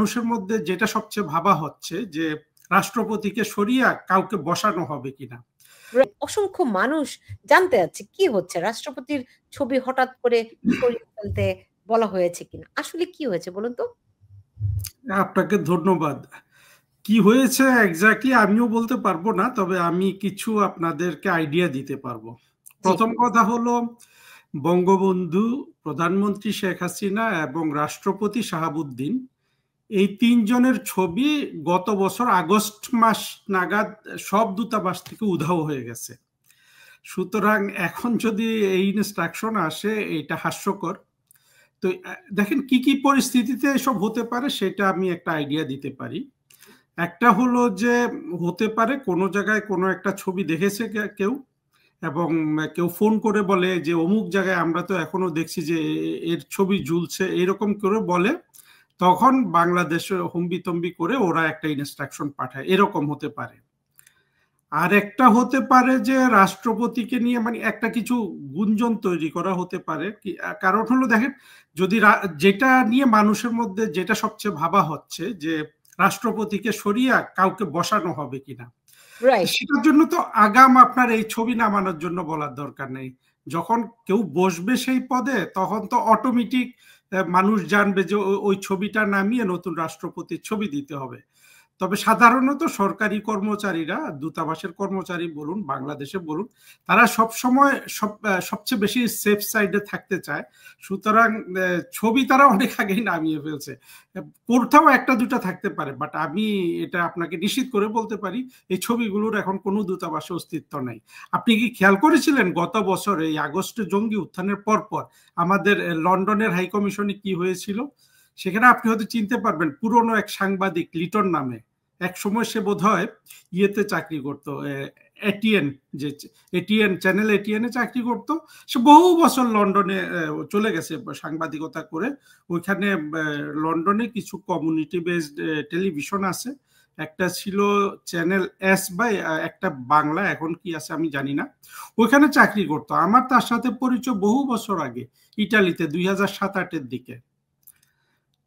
মানুষের মধ্যে যেটা সবচেয়ে ভাবা হচ্ছে যে রাষ্ট্রপতিকে সরিয়ে কাউকে বসানো হবে কিনা। অসংখ্য মানুষ জানতে চাচ্ছে কি হচ্ছে, রাষ্ট্রপতির ছবি হঠাৎ করে সরিয়ে ফেলতে বলা হয়েছে কিনা, আসলে কি হয়েছে বলুন তো। আপনাকে ধন্যবাদ। কি হয়েছে এক্স্যাক্টলি আমিও বলতে পারবো না, তবে আমি কিছু আপনাদেরকে আইডিয়া দিতে পারবো। প্রথম কথা হলো, বঙ্গবন্ধু, প্রধানমন্ত্রী শেখ হাসিনা এবং রাষ্ট্রপতি শাহাবুদ্দিন, এই তিনজনের ছবি গত বছর আগস্ট মাস নাগাদ সব দূতাবাস থেকে উধাও হয়ে গেছে। সুতরাং এখন যদি এই ইনস্ট্রাকশন আসে, এটা হাস্যকর। তো দেখেন কি কি পরিস্থিতিতে এসব হতে পারে, সেটা আমি একটা আইডিয়া দিতে পারি। একটা হলো যে হতে পারে কোনো জায়গায় কোনো একটা ছবি দেখেছে কেউ, এবং কেউ ফোন করে বলে যে অমুক জায়গায় আমরা তো এখনো দেখছি যে এর ছবি ঝুলছে, এরকম করে বলে, তখন বাংলাদেশে হম্বিতম্বি করে ওরা একটা ইনস্ট্রাকশন পাঠায়, এরকম হতে পারে। আর একটা হতে পারে যে রাষ্ট্রপতিকে নিয়ে মানে একটা কিছু গুঞ্জন তৈরি করা হতে পারে। কারণ হলো দেখেন, যদি যেটা নিয়ে মানুষের মধ্যে যেটা সবচেয়ে ভাবা হচ্ছে যে রাষ্ট্রপতিকে সরিয়ে কাউকে বসানো হবে কিনা, সেটার জন্য তো আগাম আপনার এই ছবি নামানোর জন্য বলার দরকার নেই। যখন কেউ বসবে সেই পদে, তখন তো অটোমেটিক মানুষ জানবে যে ওই ছবিটা নামিয়ে নতুন রাষ্ট্রপতির ছবি দিতে হবে। তবে সাধারণত সরকারি কর্মচারীরা, দূতাবাসের কর্মচারী বলুন, বাংলাদেশে বলুন, তারা সবসময় সবচেয়ে বেশি সেফ সাইডে থাকতে চায়। সুতরাং ছবি তারা অনেক আগেই নামিয়ে ফেলছে। কোথাও একটা দুটা থাকতে পারে, বাট আমি এটা আপনাকে নিশ্চিত করে বলতে পারি এই ছবিগুলোর এখন কোনো দূতাবাসে অস্তিত্ব নাই। আপনি কি খেয়াল করেছিলেন গত বছর এই আগস্টে জঙ্গি উত্থানের পরপর আমাদের লন্ডনের হাই কমিশনে কি হয়েছিল? সেখানে আপনি হয়তো চিনতে পারবেন, পুরনো এক সাংবাদিক লিটন নামে, এক সময় সে বোধহয় ইয়েতে চাকরি করতো, এটিএন, যে এটিএন চ্যানেল এটিএনে চাকরি করতো। সে বহু বছর লন্ডনে চলে গেছে সাংবাদিকতা করে। ওইখানে লন্ডনে কিছু কমিউনিটি বেসড টেলিভিশন আছে, একটা ছিল চ্যানেল এস বাই, একটা বাংলা, এখন কি আছে আমি জানি না। ওইখানে চাকরি করতো। আমার তার সাথে পরিচয় বহু বছর আগে, ইটালিতে 2007-08-এর দিকে।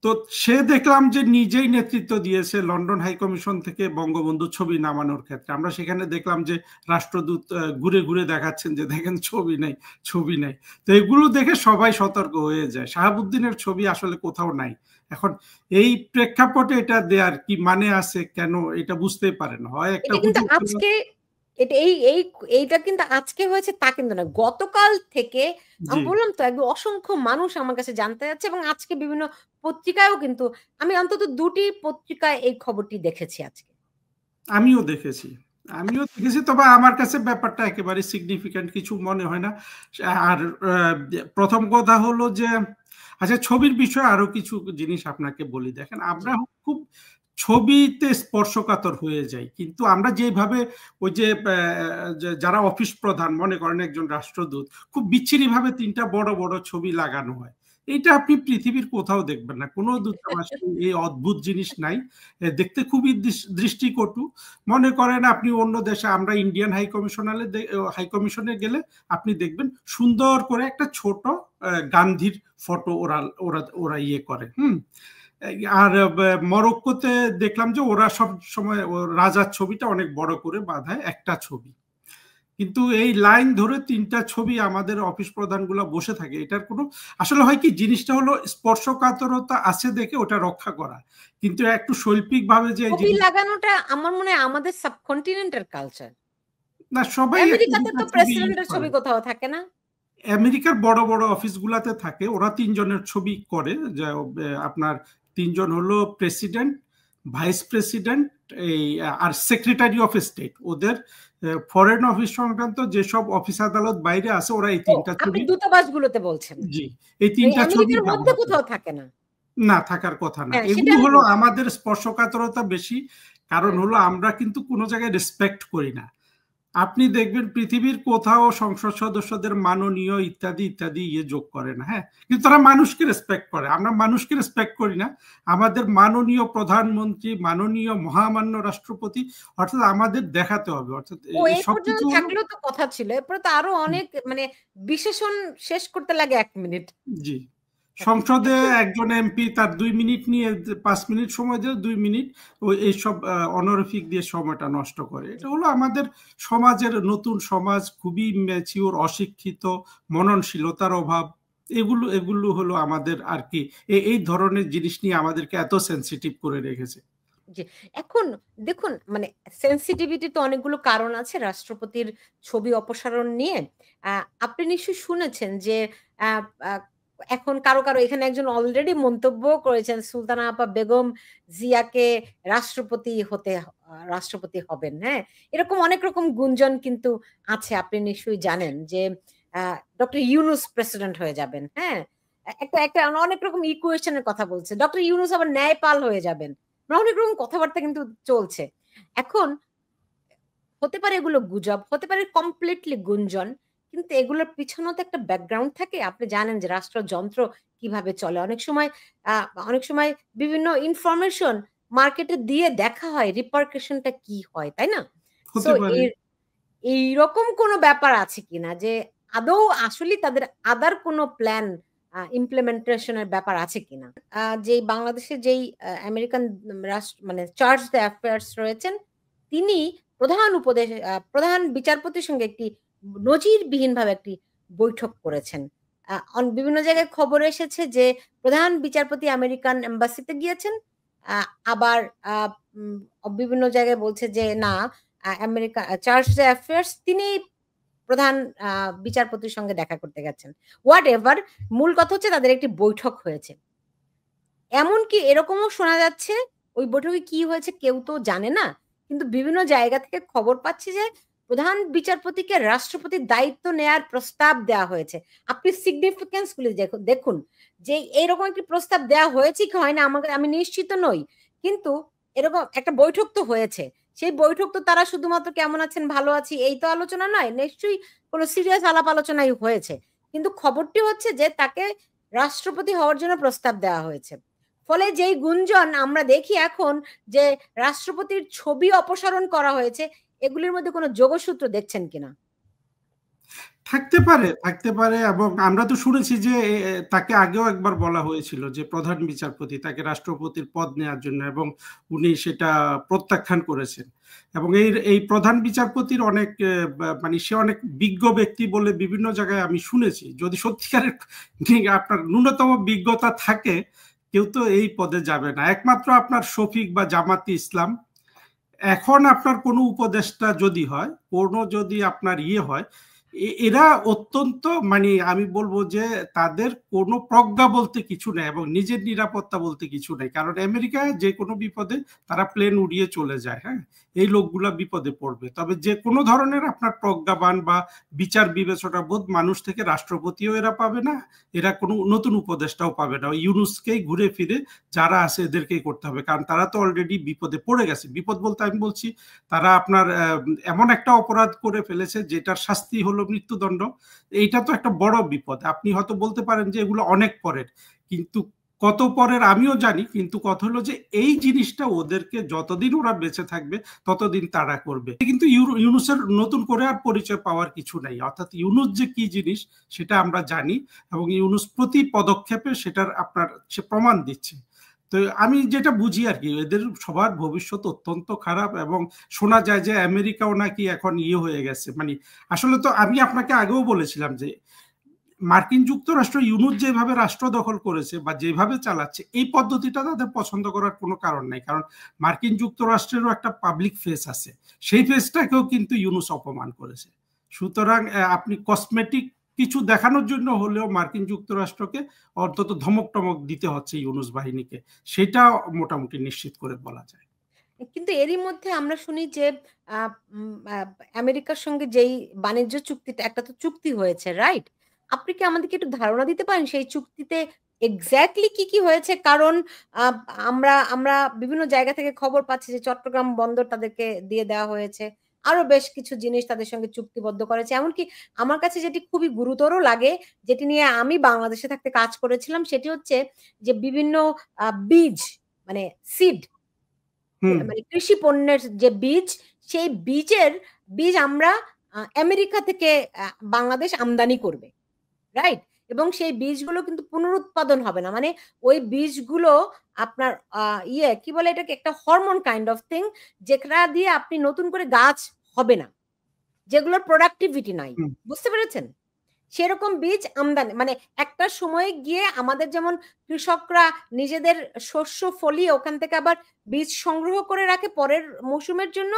তো সে দেখলাম যে নিজেই নেতৃত্ব দিয়েছে লন্ডন হাই কমিশন থেকে বঙ্গবন্ধু ছবি নামানোর ক্ষেত্রে। আমরা সেখানে দেখলাম যে রাষ্ট্রদূত ঘুরে ঘুরে দেখাচ্ছেন যে দেখেন ছবি নেই, ছবি নেই। তো এগুলো দেখে সবাই সতর্ক হয়ে যায়, শাহাবুদ্দিনের ছবি আসলে কোথাও নাই। এখন এই প্রেক্ষাপটে এটা দেয়ার কি মানে আছে, কেন এটা বুঝতেই পারে না। হয় একটা আজকে এইটা কিন্তু আজকে হয়েছে তা কিন্তু না, গতকাল থেকে আমি বললাম তো, একদম অসংখ্য মানুষ আমার কাছে জানতে যাচ্ছে, এবং আজকে বিভিন্ন পত্রিকায়ও কিন্তু আমি অন্তত 2টি পত্রিকায় এই খবরটি দেখেছি আজকে। আমিও দেখেছি। তবে আমার কাছে ব্যাপারটা একেবারে সিগনিফিক্যান্ট কিছু মনে হয় না। আর প্রথম কথা হলো যে, আচ্ছা, ছবির বিষয়ে আরো কিছু জিনিস আপনাকে বলি। দেখেন, আমরা খুব ছবিতে স্পর্শকাতর হয়ে যাই, কিন্তু আমরা যেভাবে ওই যে যারা অফিস প্রধান, মনে করেন একজন রাষ্ট্রদূত, খুব বিচ্ছিরি ভাবে 3টা বড় বড় ছবি লাগানো হয়, এটা আপনি পৃথিবীর কোথাও দেখবেন না। কোনো দূতাবাসে এই অদ্ভুত জিনিস নাই। দেখতে খুবই দৃষ্টিকটু। মনে করেন আপনি অন্য দেশে, আমরা ইন্ডিয়ান হাই কমিশনে গেলে আপনি দেখবেন সুন্দর করে একটা ছোট গান্ধীর ফটো ওরা ওরা ওরা ইয়ে করে। আর মরক্কোতে দেখলাম যে ওরা সব সময় রাজার ছবিটা অনেক বড় করে বাঁধায়, একটা ছবি। কিন্তু এই লাইন ধরে 3টা ছবি আমাদের অফিস প্রধানগুলো বসে থাকে, এটার কোনো আসলে হয় কি, জিনিসটা হলো স্পর্শকাতরতা আছে দেখে ওটা রক্ষা করা, কিন্তু একটু শৈল্পিক ভাবে যে ছবি লাগানোটা আমার মনে হয় আমাদের সাবকন্টিনেন্টের কালচার না। সবাই আমেরিকাতে তো প্রেসিডেন্টের ছবি কোথাও থাকে না। আমেরিকার বড় বড় অফিসগুলোতে থাকে, ওরা 3জনের ছবি করে। আপনার 3জন হলো প্রেসিডেন্ট, ভাইস প্রেসিডেন্ট, এই আর সেক্রেটারি অফ স্টেট। ওদের ফরেন অফিস সংক্রান্ত যেসব অফিস আদালত বাইরে আছে, ওরা এই 3টা ছবি। আপনি দূতাবাসগুলোতে বলছেন? জি, এই 3টা ছবি মধ্যে কোথাও থাকে না, না, থাকার কথা না। এগুলো হলো আমাদের স্পর্শকাতরতা বেশি, কারণ হলো আমরা কিন্তু কোনো জায়গায় রেসপেক্ট করি না। আপনি দেখবেন পৃথিবীর কোথাও সংসদ সদস্যদের মাননীয় ইত্যাদি ইত্যাদি যোগ করে না। হ্যাঁ, কিন্তু তারা মানুষকে রেসপেক্ট করে, আমরা মানুষকে রেসপেক্ট করি না। আমাদের মাননীয় প্রধানমন্ত্রী, মাননীয় মহামান্য রাষ্ট্রপতি, অর্থাৎ আমাদের দেখাতে হবে। অর্থাৎ সবকিছু থাকলেও তো কথা ছিল, এরপরে তো আরো অনেক মানে বিশেষণ শেষ করতে লাগে 1 মিনিট। জি, সংসদে একজন এমপি তার 2 মিনিট নিয়ে 5 মিনিট সময় দিয়ে 2 মিনিট ওই এইসব অনরিফিক দিয়ে সময়টা নষ্ট করে। এটা হলো আমাদের সমাজের নতুন সমাজ, খুবই ম্যাচিওর, অশিক্ষিত, মননশীলতার অভাব। এগুলো এগুলো হলো আমাদের আর কি এই ধরনের জিনিস নিয়ে আমাদেরকে এত সেন্সিটিভ করে রেখেছে। জি, এখন দেখুন মানে সেনসিটিভিটি তো অনেকগুলো কারণ আছে রাষ্ট্রপতির ছবি অপসারণ নিয়ে। আপনি নিশ্চয়ই শুনেছেন যে আ আ এখন কারো এখানে একজন অলরেডি মন্তব্য করেছেন সুলতানা আপা বেগম জিয়াকে রাষ্ট্রপতি হবেন, হ্যাঁ? এরকম অনেক রকম গুঞ্জন কিন্তু আছে। আপনি নিশ্চয়ই জানেন যে ডক্টর ইউনূস প্রেসিডেন্ট হয়ে যাবেন, হ্যাঁ? একটা একটা অনেক রকম ইকুয়েশন এর কথা বলছে। ডক্টর ইউনূস আবার ন্যায়পাল হয়ে যাবেন। অনেক রকম কথাবার্তা কিন্তু চলছে। এখন হতে পারে এগুলো গুজব, হতে পারে কমপ্লিটলি গুঞ্জন। কিন্তু এগুলোর পিছনেও তো একটা ব্যাকগ্রাউন্ড থাকে। আপনি জানেন যে রাষ্ট্রযন্ত্র কিভাবে চলে। আ অনেক সময় বিভিন্ন ইনফরমেশন মার্কেটে দিয়ে দেখা হয় রিপারকাশন টা কি হয়, তাই না? সো হতে পারে। এইরকম কোনো ব্যাপার আছে কিনা যে আদৌ আসলেই তাদের আদার কোনো প্ল্যান ইমপ্লিমেন্টেশন এর ব্যাপার আছে কিনা? যেই বাংলাদেশের আমেরিকান মানে চার্জ দ্য অ্যাফেয়ার্স রয়েছেন, তিনি প্রধান বিচারপতির সঙ্গে একটি নজিরবিহীনভাবে একটি বৈঠক করেছেন। বিভিন্ন জায়গায় খবর এসেছে যে প্রধান বিচারপতি আমেরিকান এম্বাসিতে গিয়েছেন। আ আবার আ উম বিভিন্ন জায়গায় বলছে যে না চার্জ দ্য অ্যাফেয়ার্স তিনি প্রধান আ বিচারপতির সঙ্গে দেখা করতে গেছেন। হোয়াট এভার মূল কথা হচ্ছে তাদের একটি বৈঠক হয়েছে। এমনকি এরকমও শোনা যাচ্ছে ওই বৈঠকে কি হয়েছে কেউ তো জানে না। কিন্তু বিভিন্ন জায়গা থেকে খবর পাচ্ছি যে প্রধান বিচারপতিকে রাষ্ট্রপতির দায়িত্ব নেয়ার প্রস্তাব দেয়া হয়েছে। আপনি সিগনিফিক্যান্স গুলি দেখুন যে এরকম একটি প্রস্তাব দেয়া হয়েছে কি হয় না আমি নিশ্চিত নই। কিন্তু এরকম একটা বৈঠক তো হয়েছে। সেই বৈঠক তো তারা শুধুমাত্র কেমন আছেন, ভালো আছি এই তো আলোচনা নয়। নিশ্চয়ই কোন সিরিয়াস আলাপ আলোচনাই হয়েছে। কিন্তু খবরটি হচ্ছে যে তাকে রাষ্ট্রপতি হওয়ার জন্য প্রস্তাব দেওয়া হয়েছে। ফলে যেই গুঞ্জন আমরা দেখি এখন যে রাষ্ট্রপতির ছবি অপসারণ করা হয়েছে, এগুলির মধ্যে কোনো যোগসূত্র দেখছেন কিনা? থাকতে পারে, থাকতে পারে, এবং আমরা তো শুনেছি যে তাকে আগেও একবার বলা হয়েছিল যে প্রধান বিচারপতি তাকে রাষ্ট্রপতির পদ নেওয়ার জন্য, এবং উনি সেটা প্রত্যাখ্যান করেছেন। এবং এই প্রধান বিচারপতির অনেক মানে সে অনেক বিজ্ঞ ব্যক্তি বলে বিভিন্ন জায়গায় আমি শুনেছি। যদি সত্যিকারের আপনার ন্যূনতম বিজ্ঞতা থাকে, কেউ তো এই পদে যাবে না। একমাত্র আপনার শফিক বা জামাতি ইসলাম। এখন আপনার কোনো উপদেষ্টা যদি হয়, কোনো যদি আপনার হয়, এরা অত্যন্ত মানে আমি বলবো যে তাদের কোনো প্রজ্ঞা বলতে কিছু নেই এবং নিজের নিরাপত্তা বলতে কিছু নেই। কারণ আমেরিকায় যে কোনো বিপদে তারা প্লেন উড়িয়ে চলে যায়। হ্যাঁ, এই লোকগুলা বিপদে পড়বে। তবে যে কোনো ধরনের আপনার প্রজ্ঞাবান বা বিচার বিবেচনা বোধ মানুষ থেকে রাষ্ট্রপতিও এরা পাবে না, এরা কোনো নতুন উপদেষ্টাও পাবে না। ইউনুসকেই ঘুরে ফিরে যারা আছে এদেরকেই করতে হবে, কারণ তারা তো অলরেডি বিপদে পড়ে গেছে। বিপদ বলতে আমি বলছি তারা আপনার এমন একটা অপরাধ করে ফেলেছে যেটার শাস্তি হলো মৃত্যুদণ্ড। এইটা তো একটা বড় বিপদ। আপনি হয়তো বলতে পারেন যে এগুলো অনেক পরের, কিন্তু কত পরের আমিও জানি। কিন্তু কথা হলো যে এই জিনিসটা ওদেরকে যতদিন ওরা বেঁচে থাকবে ততদিন তারা করবে। কিন্তু ইউনুসের নতুন করে আর পরিচয় পাওয়ার কিছু নাই। অর্থাৎ ইউনুস যে কি জিনিস সেটা আমরা জানি, এবং ইউনুস প্রতি পদক্ষেপে সেটার আপনার সে প্রমাণ দিচ্ছে। তো আমি যেটা বুঝি আর কি, এদের সবার ভবিষ্যৎ অত্যন্ত খারাপ। এবং শোনা যায় যে আমেরিকাও নাকি এখন হয়ে গেছে। মানে আসলে তো আমি আপনাকে আগেও বলেছিলাম যে মার্কিন যুক্তরাষ্ট্র ইউনুস যেভাবে রাষ্ট্র দখল করেছে বা যেভাবে চালাচ্ছে, এই পদ্ধতিটা তাদের পছন্দ করার কোনো কারণ নাই। কারণ মার্কিন যুক্তরাষ্ট্রেরও একটা পাবলিক ফেস আছে, সেই ফেসটাকেও কিন্তু ইউনুস অপমান করেছে। সুতরাং আপনি কসমেটিক কিছু দেখানোর জন্য হলেও মার্কিন যুক্তরাষ্ট্রকে অন্তত ধমক টমক দিতে হচ্ছে ইউনুস বাহিনীকে, সেটা মোটামুটি নিশ্চিত করে বলা যায়। কিন্তু এরই মধ্যে আমরা শুনি যে আ উম আ আমেরিকার সঙ্গে যেই বাণিজ্য চুক্তিটা একটা তো চুক্তি হয়েছে, রাইট? আপনি কি আমাদেরকে একটু ধারণা দিতে পারেন সেই চুক্তিতে এক্সাক্টলি কি হয়েছে? কারণ আ আমরা আমরা বিভিন্ন জায়গা থেকে খবর পাচ্ছি যে চট্টগ্রাম বন্দর তাদেরকে দিয়ে দেওয়া হয়েছে। আরো বেশ কিছু জিনিস তাদের সঙ্গে চুক্তিবদ্ধ করেছে। এমনকি আমার কাছে যেটি খুবই গুরুতর লাগে, যেটি নিয়ে আমি বাংলাদেশে থাকতে কাজ করেছিলাম, সেটি হচ্ছে যে বিভিন্ন বীজ মানে সিড হুম। মানে কৃষি পণ্যের যে বীজ, সেই বীজ আমরা আমেরিকা থেকে বাংলাদেশ আমদানি করবে। রাইট? এবং সেই বীজগুলো কিন্তু পুনরুৎপাদন হবে না। মানে ওই বীজগুলো আপনার কি বলে এটাকে, একটা হরমোন কাইন্ড অফ থিং, যেটা দিয়ে আপনি নতুন করে গাছ হবে না। যেগুলোর প্রোডাক্টিভিটি নাই। বুঝতে পেরেছেন? সেরকম বীজ আমদানি, মানে একটা সময়ে গিয়ে আমাদের যেমন কৃষকরা নিজেদের শস্য ফলিয়ে ওখান থেকে আবার বীজ সংগ্রহ করে রাখে পরের মৌসুমের জন্য।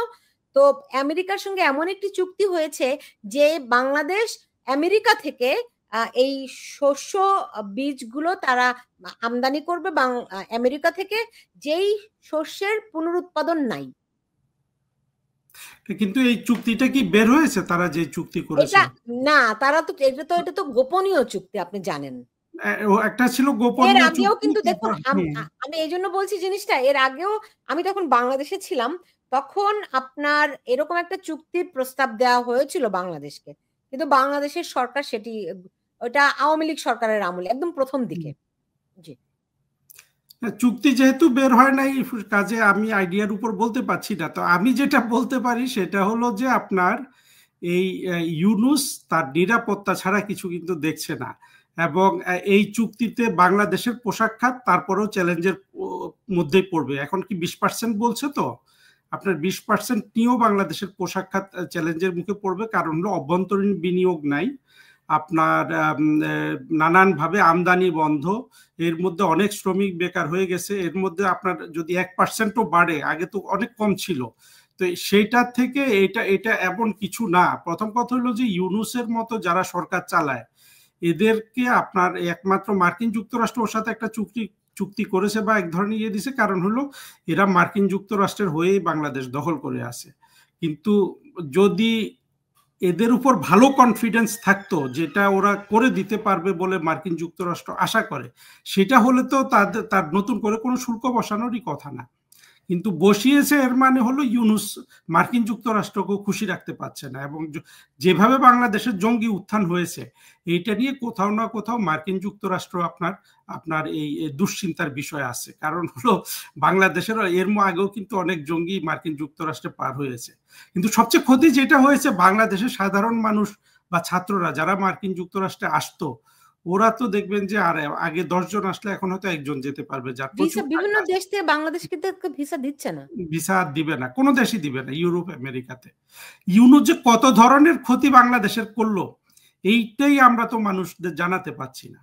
তো আমেরিকার সঙ্গে এমন একটি চুক্তি হয়েছে যে বাংলাদেশ আমেরিকা থেকে এই শস্য বীজগুলো তারা আমদানি করবে আমেরিকা থেকে, যেই শস্যের পুনরুৎপাদন নাই। কিন্তু এই চুক্তিটা কি বের হয়েছে, তারা যে চুক্তি করেছে? না, তারা তো এটা তো গোপনীয় চুক্তি, আপনি জানেন। একটা ছিল এর গোপনীয় আগেও চুক্তি। কিন্তু দেখুন, আমি এই জন্য বলছি জিনিসটা, এর আগেও আমি তখন বাংলাদেশে ছিলাম, তখন আপনার এরকম একটা চুক্তির প্রস্তাব দেওয়া হয়েছিল বাংলাদেশকে, কিন্তু বাংলাদেশের সরকার সেটি, ওটা আওয়ামী লীগ সরকারের আমলে একদম প্রথম দিকে। জি, চুক্তি যেহেতু বের হয় নাই, কাজে আমি আইডিয়ার উপর বলতে পারছি না। তো আমি যেটা বলতে পারি সেটা হলো যে আপনার এই ইউনুস তার নিরাপত্তা ছাড়া কিছু কিন্তু দেখছে না, এবং এই চুক্তিতে বাংলাদেশের পোশাক খাত তারপরেও চ্যালেঞ্জের মধ্যেই পড়বে। এখন কি 20% বলছে, তো আপনার 20% নিয়েও বাংলাদেশের পোশাক খাত চ্যালেঞ্জের মুখে পড়বে, কারণ হলো অভ্যন্তরীণ বিনিয়োগ নাই, আপনার নানানভাবে আমদানি বন্ধ, এর মধ্যে অনেক শ্রমিক বেকার হয়ে গেছে, এর মধ্যে আপনার যদি 1%ও বাড়ে, আগে তো অনেক কম ছিল, তো সেইটার থেকে এটা এমন কিছু না। প্রথম কথা হলো যে ইউনুসের মতো যারা সরকার চালায় এদেরকে আপনার একমাত্র মার্কিন যুক্তরাষ্ট্র ওর সাথে একটা চুক্তি করেছে বা এক ধরনের ইয়ে দিছে, কারণ হলো এরা মার্কিন যুক্তরাষ্ট্রের হয়েই বাংলাদেশ দখল করে আছে। কিন্তু যদি এদের উপর ভালো কনফিডেন্স থাকতো, যেটা ওরা করে দিতে পারবে বলে মার্কিন যুক্তরাষ্ট্র আশা করে, সেটা হলে তো তার নতুন করে কোনো শুল্ক বসানোরই কথা না। কিন্তু বসিয়েছে, এর মানে হলো ইউনুস মার্কিন যুক্তরাষ্ট্রকেও খুশি রাখতে পারছে না, এবং যেভাবে বাংলাদেশের জঙ্গি উত্থান হয়েছে এইটা নিয়ে কোথাও না কোথাও মার্কিন যুক্তরাষ্ট্র আপনার এই দুশ্চিন্তার বিষয় আছে। কারণ হলো বাংলাদেশের এর আগেও কিন্তু অনেক জঙ্গি মার্কিন যুক্তরাষ্ট্রে পার হয়েছে, কিন্তু সবচেয়ে ক্ষতি যেটা হয়েছে বাংলাদেশের সাধারণ মানুষ বা ছাত্ররা যারা মার্কিন যুক্তরাষ্ট্রে আসতো, ওরা তো দেখবেন যে আর আগে 10 জন আসলে এখন হয়তো একজন যেতে পারবে, যার প্রচুর বিভিন্ন দেশ থেকে বাংলাদেশ কিন্তু ভিসা দিচ্ছে না, ভিসা দিবে না, কোনো দেশই দিবে না ইউরোপ আমেরিকাতে। ইউনুস যে কত ধরনের ক্ষতি বাংলাদেশের করলো এইটাই আমরা তো মানুষদের জানাতে পারছি না।